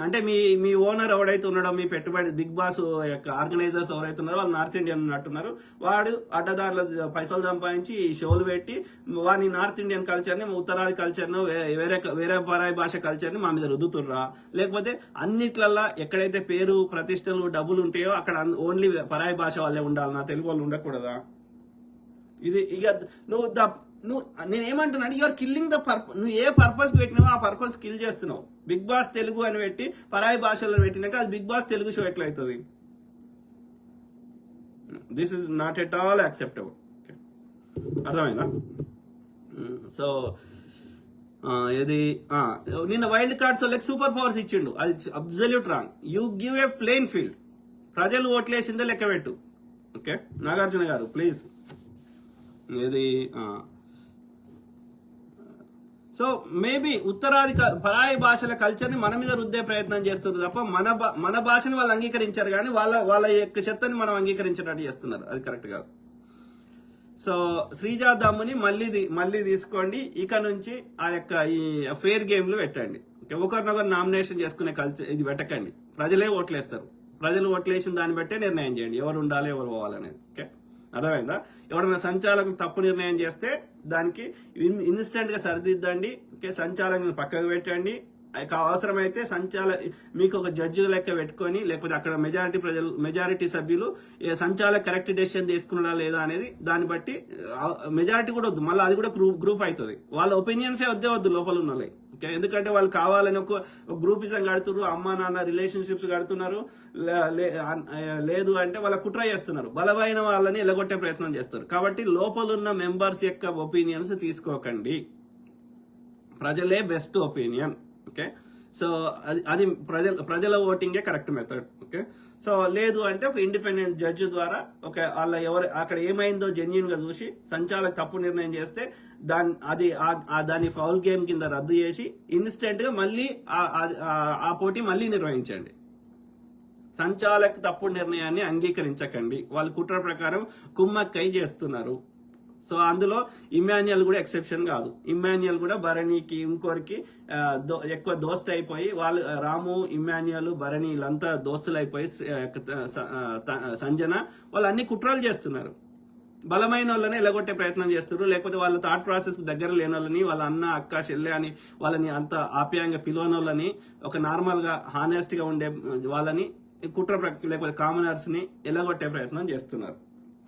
అంటే మీ ఓనర్ ఎవడైతే ఉన్నాడో, మీ పెట్టుబడి బిగ్ బాస్ యొక్క ఆర్గనైజర్స్ ఎవరైతే ఉన్నారో వాళ్ళు నార్త్ ఇండియన్ ఉన్నట్టున్నారు. వాడు అడ్డదారుల పైసలు సంపాదించి ఈ షోలు పెట్టి వాని నార్త్ ఇండియన్ కల్చర్ని, ఉత్తరాది కల్చర్ను, వేరే పరాయి భాష కల్చర్ని మా మీద రుద్దుతుర్రా? లేకపోతే అన్నిట్లల్లా ఎక్కడైతే పేరు ప్రతిష్టలు డబ్బులు ఉంటాయో అక్కడ ఓన్లీ పరాయి భాష వాళ్ళే ఉండాలి, నా తెలుగు వాళ్ళు ఉండకూడదా? ఇది ఇక నువ్వు నేనేమంటున్నా, యూఆర్ కిల్లింగ్ ద పర్పస్. నువ్వు ఏ పర్పస్ పెట్టినావో ఆ పర్పస్ కిల్ చేస్తున్నావు. బిగ్ బాస్ తెలుగు అని పెట్టి పరాయి భాషలను పెట్టినాక అది బిగ్ బాస్ తెలుగు షో ఎట్లా అవుతుంది? This is not at all acceptable. అర్థమైందా? సో ఇది నిన్న వైల్డ్ కార్డ్స్ వాళ్ళకి సూపర్ పవర్స్ ఇచ్చిండు, అది absolute wrong. You give a plain field. ప్రజలు ఓట్లేసిందే లెక్క పెట్టు. ఓకే నాగార్జున గారు ప్లీజ్. ఇది సో మేబీ ఉత్తరాది పరాయి భాషల కల్చర్ని మన మీద రుద్దే ప్రయత్నం చేస్తున్నారు తప్ప మన భాషని వాళ్ళు అంగీకరించారు, కానీ వాళ్ళ యొక్క చెత్తని మనం అంగీకరించేటట్టు చేస్తున్నారు. అది కరెక్ట్ కాదు. సో శ్రీజా దమ్ముని మళ్ళీ తీసుకోండి. ఇక నుంచి ఆ యొక్క ఈ ఫెయిర్ గేమ్లు పెట్టండి. ఒకరినొకరు నామినేషన్ చేసుకునే కల్చర్ ఇది పెట్టకండి. ప్రజలే ఓట్లేస్తారు. ప్రజలు ఓట్లేసిన దాన్ని బట్టే నిర్ణయం చేయండి ఎవరు ఉండాలి ఎవరు పోవాలనేది. ఓకే అర్థమైందా? ఎవరైనా సంచాలకులు తప్పు నిర్ణయం చేస్తే దానికి ఇన్స్టెంట్ గా సరిదిద్దండి. ఓకే సంచాలకులను పక్కకు పెట్టండి. అవసరమైతే మీకు ఒక జడ్జి లెక్క పెట్టుకొని, లేకపోతే అక్కడ మెజారిటీ సభ్యులు సంచాలక కరెక్ట్ డెసిషన్ తీసుకున్నాడా లేదా అనేది దాన్ని బట్టి, మెజారిటీ కూడా వద్దు, మళ్ళీ అది కూడా గ్రూప్ అవుతుంది. వాళ్ళ ఒపీనియన్సే వద్దు లోపల ఉన్న. ఎందుకంటే వాళ్ళు కావాలని ఒక గ్రూపిజం కడుతున్నారు, అమ్మా నాన్న రిలేషన్షిప్స్ కడుతున్నారు, లేదు అంటే వాళ్ళ కుట్ర చేస్తున్నారు, బలమైన వాళ్ళని ఎలగొట్టే ప్రయత్నం చేస్తారు. కాబట్టి లోపలున్న మెంబర్స్ యొక్క ఒపీనియన్స్ తీసుకోకండి. ప్రజలే బెస్ట్ ఒపీనియన్. ఓకే సో అది ప్రజల ఓటింగే కరెక్ట్ మెథడ్. ఓకే సో లేదు అంటే ఒక ఇండిపెండెంట్ జడ్జి ద్వారా వాళ్ళ అక్కడ ఏమైందో జెన్యున్ గా చూసి సంచాలక తప్పు నిర్ణయం చేస్తే దాన్ని ఫౌల్ గేమ్ కింద రద్దు చేసి ఇన్స్టెంట్ గా మళ్ళీ ఆ పోటీ మళ్ళీ నిర్వహించండి. సంచాలక తప్పుడు నిర్ణయాన్ని అంగీకరించకండి. వాళ్ళు కుట్ర ప్రకారం కుమ్మక్కై చేస్తున్నారు. సో అందులో ఇమాన్యుయల్ కూడా ఎక్సెప్షన్ కాదు. ఇమాన్యుయల్ కూడా భరణికి ఇంకోరికి ఎక్కువ దోస్తు అయిపోయి, వాళ్ళు రాము, ఇమాన్యుయల్, భరణి వీళ్ళంతా దోస్తులు అయిపోయి సంజన వాళ్ళు అన్ని కుట్రలు చేస్తున్నారు. బలమైన వాళ్ళని ఎలగొట్టే ప్రయత్నం చేస్తున్నారు. లేకపోతే వాళ్ళ థాట్ ప్రాసెస్ దగ్గర లేని వాళ్ళని, వాళ్ళ అన్న అక్క చెల్లె అని వాళ్ళని అంత ఆప్యాయంగా పిలవని వాళ్ళని, ఒక నార్మల్ గా హానెస్ట్ గా ఉండే వాళ్ళని కుట్ర లేకపోతే కామనర్స్ ని ఎలగొట్టే ప్రయత్నం చేస్తున్నారు.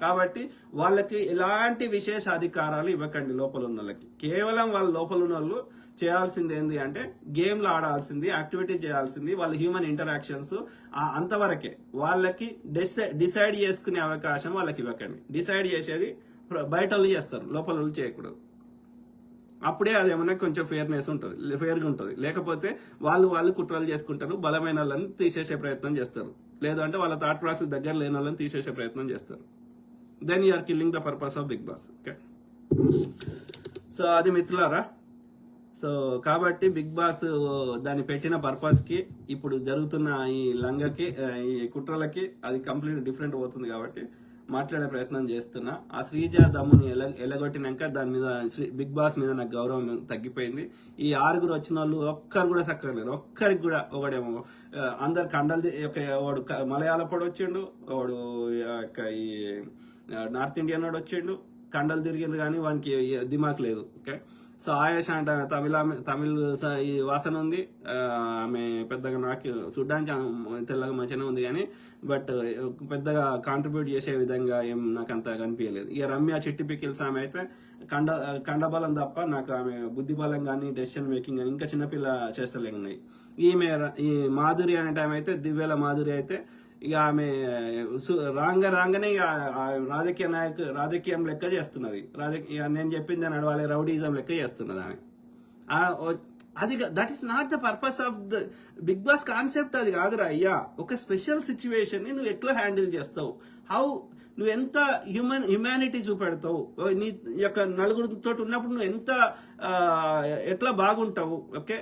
కాబట్టి వాళ్ళకి ఎలాంటి విశేష అధికారాలు ఇవ్వకండి. లోపల ఉన్న వాళ్ళకి కేవలం వాళ్ళ లోపల ఉన్న వాళ్ళు చేయాల్సింది ఏంటి అంటే గేమ్లు ఆడాల్సింది, యాక్టివిటీ చేయాల్సింది, వాళ్ళ హ్యూమన్ ఇంటరాక్షన్స్ అంతవరకే. వాళ్ళకి డిసైడ్ చేసుకునే అవకాశం వాళ్ళకి ఇవ్వకండి. డిసైడ్ చేసేది బయట వాళ్ళు చేస్తారు, లోపల వాళ్ళు చేయకూడదు. అప్పుడే అది ఏమన్నా కొంచెం ఫేర్గా ఉంటుంది. లేకపోతే వాళ్ళు కుట్రలు చేసుకుంటారు, బలమైన వాళ్ళని తీసేసే ప్రయత్నం చేస్తారు. లేదంటే వాళ్ళ థాట్ ప్రాసెస్ దగ్గర లేని వాళ్ళని తీసేసే ప్రయత్నం చేస్తారు. Then you are killing the purpose of Bigg Boss. Okay so అది మిత్రులారా. సో కాబట్టి బిగ్ బాస్ దాన్ని పెట్టిన పర్పస్ కి ఇప్పుడు జరుగుతున్న ఈ లంగకి, ఈ కుట్రలకి అది కంప్లీట్ డిఫరెంట్ అవుతుంది. కాబట్టి మాట్లాడే ప్రయత్నం చేస్తున్నా. ఆ శ్రీజ దమ్ముని ఎలగొట్టినాక దాని మీద బిగ్ బాస్ మీద నాకు గౌరవం తగ్గిపోయింది. ఈ 6 వచ్చిన వాళ్ళు ఒక్కరు కూడా సక్కలేరు. ఒక్కరికి కూడా ఒకడేమో అందరు కండలు వాడు మలయాళ పొడి వచ్చిండు, వాడు ఈ నార్త్ ఇండియన్ వాడు వచ్చిండు, కండలు తిరిగిండ్రు కానీ వానికి దిమాక్ లేదు. ఓకే, సో ఆయేష అంటే తమిళ్ ఈ వాసన ఉంది. ఆమె పెద్దగా నాకు చూడ్డానికి తెల్లగా మంచిగానే ఉంది కానీ బట్ పెద్దగా కాంట్రిబ్యూట్ చేసే విధంగా ఏం నాకు అంత కనిపించలేదు. ఇక రమ్య చిట్టి పికిల్స్ ఆమె అయితే కండబలం తప్ప నాకు ఆమె బుద్ధి బలం కానీ డెసిషన్ మేకింగ్ కానీ ఇంకా చిన్నపిల్ల చేస్తలే ఉన్నాయి. ఈ మాధురి అనే టైం అయితే దివ్యల మాధురి అయితే ఇక ఆమె రాగానే ఇక రాజకీయం లెక్క చేస్తున్నది. నేను చెప్పింది నడవాలి రౌడీజం లెక్క చేస్తున్నది ఆమె. అది that is not the purpose of the Bigg Boss concept. అది కాదురా అయ్యా. ఒక స్పెషల్ సిచ్యువేషన్ ని నువ్వు ఎట్లా హ్యాండిల్ చేస్తావు, నువ్వు ఎంత హ్యుమానిటీ చూపెడతావు, నీ యొక్క నలుగురితో ఉన్నప్పుడు నువ్వు ఎట్లా బాగుంటావు, ఓకే,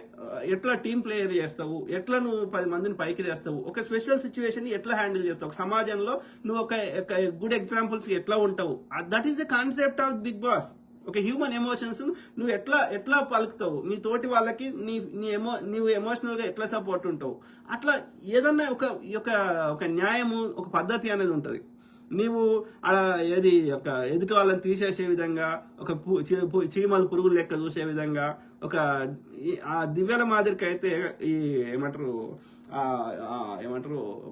ఎట్లా టీం ప్లేయర్ చేస్తావు, ఎట్లా నువ్వు 10 మందిని పైకి తెస్తావు, ఒక స్పెషల్ సిచ్యువేషన్ ని ఎట్లా హ్యాండిల్ చేస్తావు, ఒక సమాజంలో నువ్వు ఒక గుడ్ ఎగ్జాంపుల్స్ ఎట్లా ఉంటావు. That is the concept of Bigg Boss. ఒక హ్యూమన్ ఎమోషన్స్ నువ్వు ఎట్లా పలుకుతావు, నీ తోటి వాళ్ళకి నువ్వు ఎమోషనల్ గా ఎట్లా సపోర్ట్ ఉంటావు, అట్లా ఏదన్నా ఒక న్యాయము, ఒక పద్ధతి అనేది ఉంటది. నీవు ఎదుటి వాళ్ళని తీసేసే విధంగా, ఒక చీమలు పురుగులు లెక్క చూసే విధంగా, ఆ దివ్యల మాదిరికి అయితే ఈ ఏమంటారు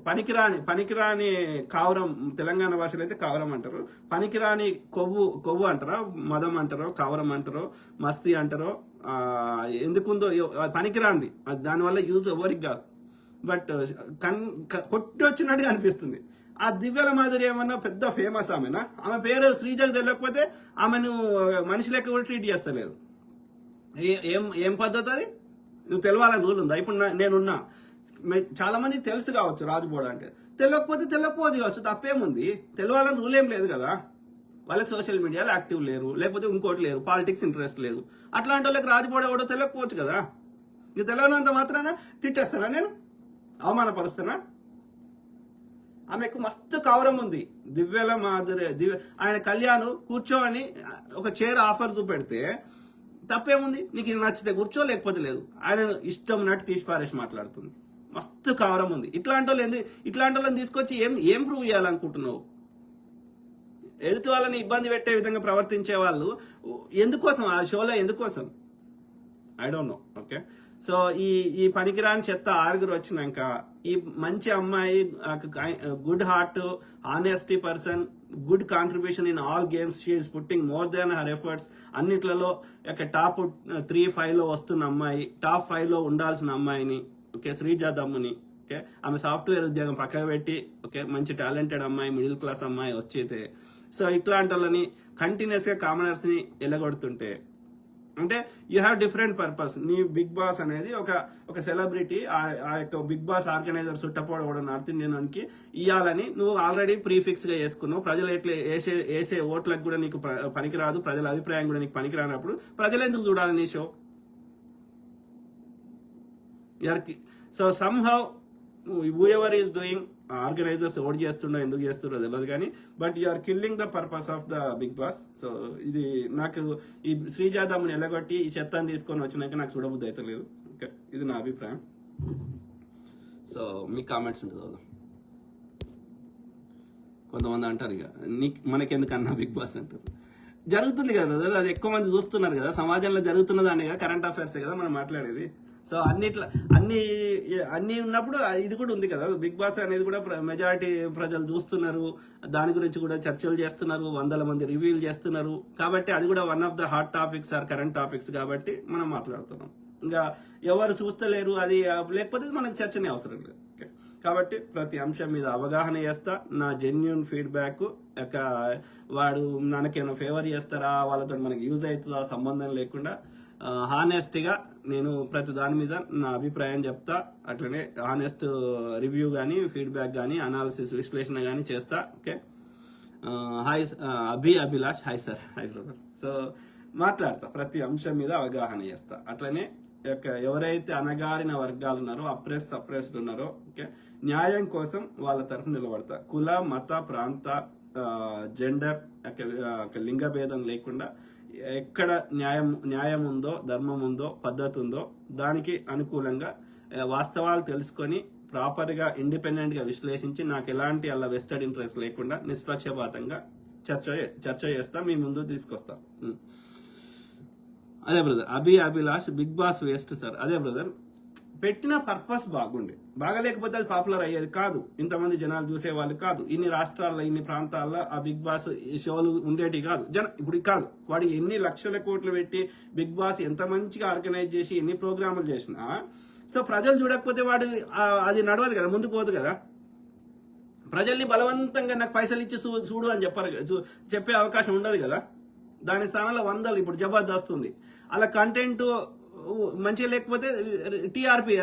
పనికిరాని కావరం, తెలంగాణ భాషలో అయితే కావరం అంటారు, పనికిరాని కొవ్వు అంటారా, మదం అంటారో, కావరం అంటారో, మస్తీ అంటారో, ఎందుకుందో పనికిరాంది, దానివల్ల యూజ్ ఎవరికి కాదు. బట్ కొట్టి వచ్చినట్టుగా అనిపిస్తుంది. ఆ దివ్యల మాదిరి ఏమన్నా పెద్ద ఫేమస్ ఆమెనా? ఆమె పేరు శ్రీజకు తెలియకపోతే ఆమెను మనిషి లెక్క కూడా ట్రీట్ చేస్తలేదు. ఏం పద్ధతి అది? నువ్వు తెలవాలని రూల్ ఉందా? ఇప్పుడు నేనున్నా, చాలా మందికి తెలుసు కావచ్చు రాజుబోడ అంటే, తెలియకపోదు కావచ్చు, తప్పేముంది, తెలవాలని రూల్ ఏం లేదు కదా. వాళ్ళకి సోషల్ మీడియాలో యాక్టివ్ లేరు, లేకపోతే ఇంకోటి లేరు, పాలిటిక్స్ ఇంట్రెస్ట్ లేదు. అట్లాంటి వాళ్ళకి రాజుబోడ కూడా తెలియకపోవచ్చు కదా. ఇది తెలియనంత మాత్రాన తిట్టేస్తానా, నేను అవమానపరుస్తానా? ఆమెకు మస్తు కవరం ఉంది. దివ్యల మాధురి ఆయన కళ్యాణ్ కూర్చోని ఒక చైర్ ఆఫర్ చూపెడితే తప్పేముంది, నీకు నచ్చితే కూర్చో, లేకపోతే లేదు. ఆయన ఇష్టం నట్టు తీసి పారేసి మాట్లాడుతుంది. మస్తు కవరం ఉంది. ఇట్లాంటి వాళ్ళని తీసుకొచ్చి ఏం ప్రూవ్ చేయాలనుకుంటున్నావు? ఎదుటి వాళ్ళని ఇబ్బంది పెట్టే విధంగా ప్రవర్తించే వాళ్ళు ఎందుకోసం, ఆ షోలో ఎందుకోసం? I don't know. Okay, so ఈ పనికిరాని చెత్త 6 వచ్చినాక ఈ మంచి అమ్మాయి, good heart, honesty person, good contribution in all games, she is putting more than her efforts, అన్నిట్లలో టాప్ 3-5లో వస్తున్న అమ్మాయి, టాప్ 5లో ఉండాల్సిన అమ్మాయిని, ఓకే, శ్రీజ దమ్ముని, ఓకే, ఆమె సాఫ్ట్వేర్ ఉద్యోగం పక్కకు పెట్టి, ఓకే, మంచి టాలెంటెడ్ అమ్మాయి, మిడిల్ క్లాస్ అమ్మాయి వచ్చేతే, సో ఇట్లాంటి వాళ్ళని కంటిన్యూస్ గా కామనర్స్ ని ఎలగొడుతుంటే, అంటే యూ హ్యావ్ డిఫరెంట్ పర్పస్. నీ బిగ్ బాస్ అనేది ఒక సెలబ్రిటీ, ఆ యొక్క బిగ్ బాస్ ఆర్గనైజర్ సుట్టపోవడం కూడా నార్త్ ఇండియన్ కి ఇవ్వాలని నువ్వు ఆల్రెడీ ప్రీఫిక్స్ గా వేసుకున్నావు. ప్రజలు ఎట్లా వేసే ఓట్లకు కూడా నీకు పనికిరాదు, ప్రజల అభిప్రాయం కూడా నీకు పనికిరానప్పుడు ప్రజలు ఎందుకు చూడాలి నీ show? So somehow whoever is doing, organisers ఓడి చేస్తుండో ఎందుకు చేస్తుండో తెలియదు కానీ, but you are killing the purpose of the Bigg Boss. So ఇది నాకు ఈ శ్రీజాదమ్ని ఎలగొట్టి ఈ చెత్తని తీసుకొని వచ్చినాక నాకు చూడబుద్ధి అయితే లేదు. ఓకే, ఇది నా అభిప్రాయం. సో మీ కామెంట్స్ ఉంటుంది. కొంతమంది అంటారు ఇక మనకెందుకన్నా బిగ్ బాస్ అంటారు. జరుగుతుంది కదా బ్రదర్, అది ఎక్కువ మంది చూస్తున్నారు కదా, సమాజంలో జరుగుతున్న దాన్ని కదా, కరెంట్ అఫైర్స్ కదా మనం మాట్లాడేది. సో అన్ని ఉన్నప్పుడు ఇది కూడా ఉంది కదా, బిగ్ బాస్ అనేది కూడా మెజారిటీ ప్రజలు చూస్తున్నారు, దాని గురించి కూడా చర్చలు చేస్తున్నారు, 100 మంది రివ్యూలు చేస్తున్నారు. కాబట్టి అది కూడా one of the hot topics or current topics కాబట్టి మనం మాట్లాడుతున్నాం. ఇంకా ఎవరు చూస్తలేరు అది, లేకపోతే మనకు చర్చనే అవసరం లేదు. కాబట్టి ప్రతి అంశం మీద అవగాహన చేస్తా, నా జెన్యున్ ఫీడ్బ్యాక్, వాడు మనకేమైనా ఫేవర్ చేస్తారా, వాళ్ళతో మనకి యూజ్ అవుతుందా సంబంధం లేకుండా హానెస్ట్గా నేను ప్రతి దాని మీద నా అభిప్రాయం చెప్తా. అట్లనే హానెస్ట్ రివ్యూ కానీ, ఫీడ్బ్యాక్ కానీ, అనాలిసిస్, విశ్లేషణ కానీ చేస్తా. Okay, hi Abhilash, hi sir, hi brother. So మాట్లాడతా, ప్రతి అంశం మీద అవగాహన చేస్తా. అట్లనే ఎవరైతే అణగారిన వర్గాలు ఉన్నారో, అప్రెస్డ్ ఉన్నారో, ఓకే, న్యాయం కోసం వాళ్ళ తరఫు నిలబడతా. కుల, మత, ప్రాంత జెండర్, లింగ భేదం లేకుండా ఎక్కడ న్యాయం ఉందో, ధర్మం ఉందో, పద్ధతి ఉందో దానికి అనుకూలంగా వాస్తవాలు తెలుసుకొని ప్రాపర్గా ఇండిపెండెంట్గా విశ్లేషించి నాకు ఎలాంటి అలా వెస్టెడ్ ఇంట్రెస్ట్ లేకుండా నిష్పక్షపాతంగా చర్చ చేస్తా, మీ ముందు తీసుకొస్తా. అదే brother, Abhilash Bigg Boss waste sir. అదే బ్రదర్, పెట్టిన పర్పస్ బాగలేకపోతే అది పాపులర్ అయ్యేది కాదు, ఇంతమంది జనాలు చూసేవాళ్ళు కాదు, ఇన్ని రాష్ట్రాల్లో ఇన్ని ప్రాంతాల్లో ఆ బిగ్ బాస్ షోలు ఉండేటి కాదు. ఇప్పుడు కాదు, వాడు ఎన్ని లక్షల కోట్లు పెట్టి బిగ్ బాస్ ఎంత మంచిగా ఆర్గనైజ్ చేసి ఎన్ని ప్రోగ్రాములు చేసినా సో ప్రజలు చూడకపోతే వాడు అది నడవదు కదా, ముందుకు పోదు కదా. ప్రజల్ని బలవంతంగా నాకు పైసలు ఇచ్చి చూడు అని చెప్పే అవకాశం ఉండదు కదా. దాని స్థానంలో వందలు, ఇప్పుడు జబర్దస్త్ ఉంది, అలా కంటెంట్ మంచిగా లేకపోతే టీఆర్పీ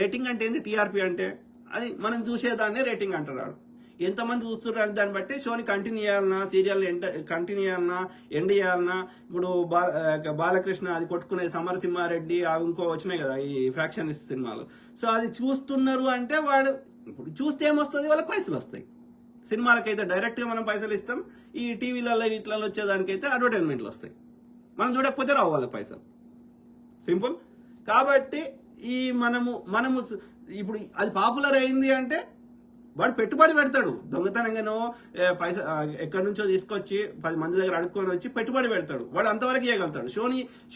రేటింగ్ అంటే ఏంది? టీఆర్పీ అంటే అది మనం చూసేదాన్నే రేటింగ్ అంటున్నాడు. ఎంతమంది చూస్తున్నారు దాన్ని బట్టి షోని కంటిన్యూ చేయాలన్నా, సీరియల్ కంటిన్యూ చేయాలన్నా, ఎండ్ చేయాలన్నా. ఇప్పుడు బాలకృష్ణ అది కొట్టుకునేది, సమరసింహారెడ్డి అవి ఇంకో వచ్చినాయి కదా ఈ ఫ్యాక్షనిస్ట్ సినిమాలు. సో అది చూస్తున్నారు అంటే వాడు ఇప్పుడు చూస్తే ఏమొస్తుంది, వాళ్ళకి పైసలు వస్తాయి. సినిమాలకైతే డైరెక్ట్గా మనం పైసలు ఇస్తాం, ఈ టీవీలలో ఇట్లలో వచ్చేదానికైతే అడ్వర్టైజ్మెంట్లు వస్తాయి. మనం చూడకపోతే రావు వాళ్ళకి పైసలు, సింపుల్. కాబట్టి ఈ మనము ఇప్పుడు అది పాపులర్ అయింది అంటే వాడు పెట్టుబడి పెడతాడు, దొంగతనంగానో పైసా ఎక్కడి నుంచో తీసుకొచ్చి 10 మంది దగ్గర అడుక్కొని వచ్చి పెట్టుబడి పెడతాడు. వాడు అంతవరకు చేయగలుగుతాడు,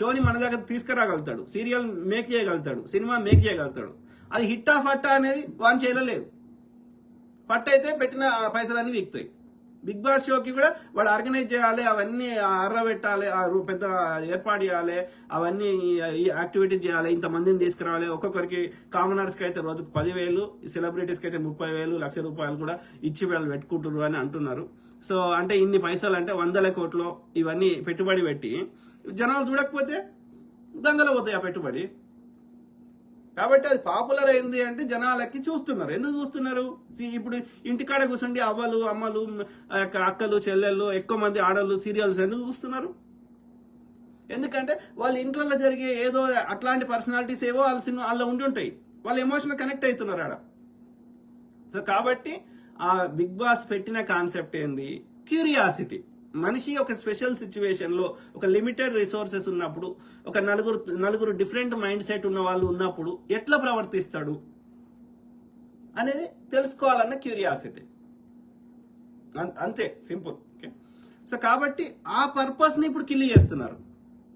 షోని మన దగ్గర తీసుకురాగలుగుతాడు, సీరియల్ మేక్ చేయగలుగుతాడు, సినిమా మేక్ చేయగలుగుతాడు. అది హిట్టా ఫట్టా అనేది వాడిని చేయలేదు. ఫట్ అయితే పెట్టిన పైసలన్నీ వీక్తాయి. బిగ్ బాస్ షోకి కూడా వాడు ఆర్గనైజ్ చేయాలి, అవన్నీ పెట్టాలి, పెద్ద ఏర్పాటు చేయాలి, అవన్నీ యాక్టివిటీస్ చేయాలి, ఇంతమందిని తీసుకురావాలి. ఒక్కొక్కరికి కామనర్స్కి అయితే రోజుకు 10,000, సెలబ్రిటీస్కి అయితే 30,000, ₹1,00,000 కూడా ఇచ్చి వాళ్ళు పెట్టుకుంటున్నారు అని అంటున్నారు. సో అంటే ఇన్ని పైసలు అంటే 100 కోట్లు ఇవన్నీ పెట్టుబడి పెట్టి జనాలు చూడకపోతే గంగలో పోతాయి ఆ పెట్టుబడి. కాబట్టి అది పాపులర్ అయింది అంటే జనాలకి చూస్తున్నారు. ఎందుకు చూస్తున్నారు? ఇప్పుడు ఇంటికాడ కూర్చుండి అవ్వలు, అమ్మలు, అక్కలు, చెల్లెళ్ళు, ఎక్కువ మంది ఆడవాళ్ళు సీరియల్స్ ఎందుకు చూస్తున్నారు? ఎందుకంటే వాళ్ళ ఇంట్లో జరిగే ఏదో అట్లాంటి పర్సనాలిటీస్ ఏవో వాళ్ళ సినిమా వాళ్ళ ఉండి ఉంటాయి, వాళ్ళు ఎమోషనల్ కనెక్ట్ అవుతున్నారు ఆడ. సో కాబట్టి ఆ బిగ్ బాస్ పెట్టిన కాన్సెప్ట్ ఏంది? క్యూరియాసిటీ. మనిషి ఒక స్పెషల్ సిచ్యువేషన్లో, ఒక లిమిటెడ్ రిసోర్సెస్ ఉన్నప్పుడు, ఒక నలుగురు డిఫరెంట్ మైండ్ సెట్ ఉన్న వాళ్ళు ఉన్నప్పుడు ఎట్లా ప్రవర్తిస్తాడు అనేది తెలుసుకోవాలన్న క్యూరియాసిటీ, అంతే, సింపుల్. ఓకే. సో కాబట్టి ఆ పర్పస్ని ఇప్పుడు కిల్లి చేస్తున్నారు.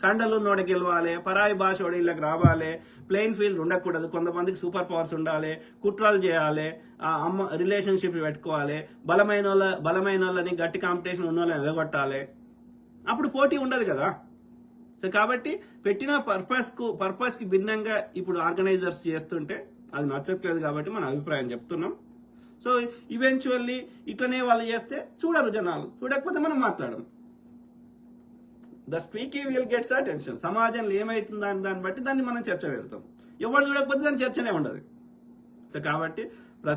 కండలు నోడ గెలవాలి, పరాయి భాష వీళ్ళకి రావాలి, ప్లెయిన్ ఫీల్డ్ ఉండకూడదు, కొంతమందికి సూపర్ పవర్స్ ఉండాలి, కుట్రలు చేయాలి, అమ్మ రిలేషన్షిప్ పెట్టుకోవాలి, బలమైన వాళ్ళని గట్టి కాంపిటీషన్ ఉన్న వాళ్ళని ఎగగొట్టాలి. అప్పుడు పోటీ ఉండదు కదా. సో కాబట్టి పెట్టిన పర్పస్కి భిన్నంగా ఇప్పుడు ఆర్గనైజర్స్ చేస్తుంటే అది నచ్చట్లేదు. కాబట్టి మన అభిప్రాయం చెప్తున్నాం. సో ఈవెన్చువల్లీ ఇట్లనే వాళ్ళు చేస్తే చూడరు జనాలు, చూడకపోతే మనం మాట్లాడడం. The squeaky wheel gets attention. సమాజంలో ఏమవుతుందని దాన్ని బట్టి దాన్ని మనం చర్చ పెడతాం. ఎవరు చూడకపోతే దాని చర్చనే ఉండదు. సో కాబట్టి